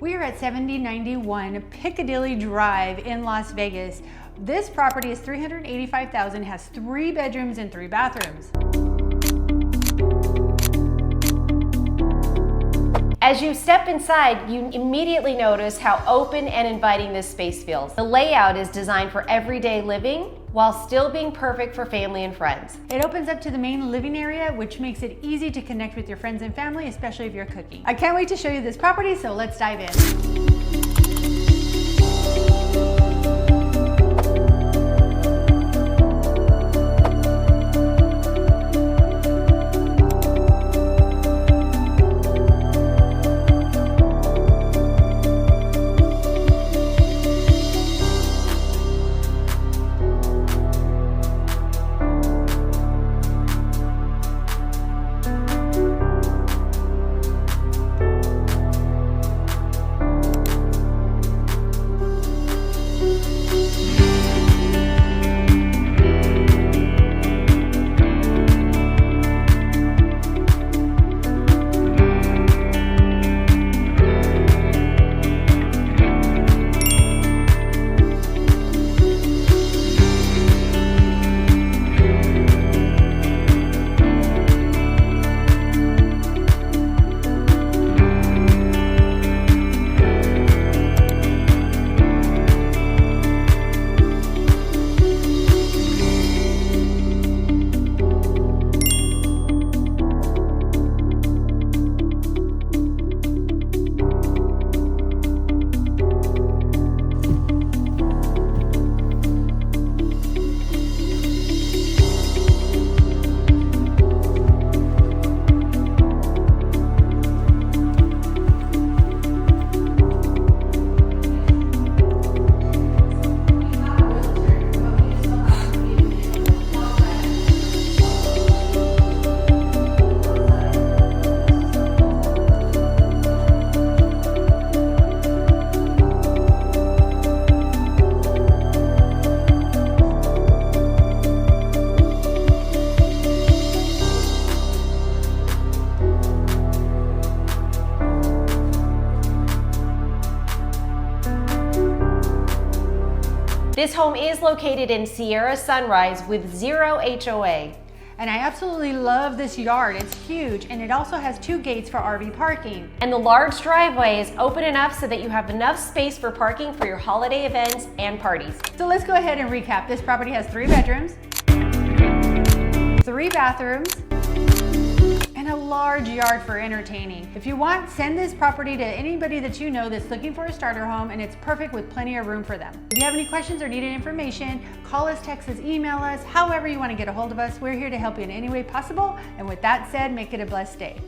We are at 7091 Piccadily Drive in Las Vegas. This property is $385,000, has 3 bedrooms and 3 bathrooms. As you step inside, you immediately notice how open and inviting this space feels. The layout is designed for everyday living while still being perfect for family and friends. It opens up to the main living area, which makes it easy to connect with your friends and family, especially if you're cooking. I can't wait to show you this property, so let's dive in. This home is located in Sierra Sunrise with 0 HOA. And I absolutely love this yard. It's huge, and it also has 2 gates for RV parking. And the large driveway is open enough so that you have enough space for parking for your holiday events and parties. So let's go ahead and recap. This property has 3 bedrooms, 3 bathrooms, and a large yard for entertaining. If you want, send this property to anybody that you know that's looking for a starter home, and it's perfect with plenty of room for them. If you have any questions or needed information, call us, text us, email us, however you want to get a hold of us. We're here to help you in any way possible. And with that said, make it a blessed day.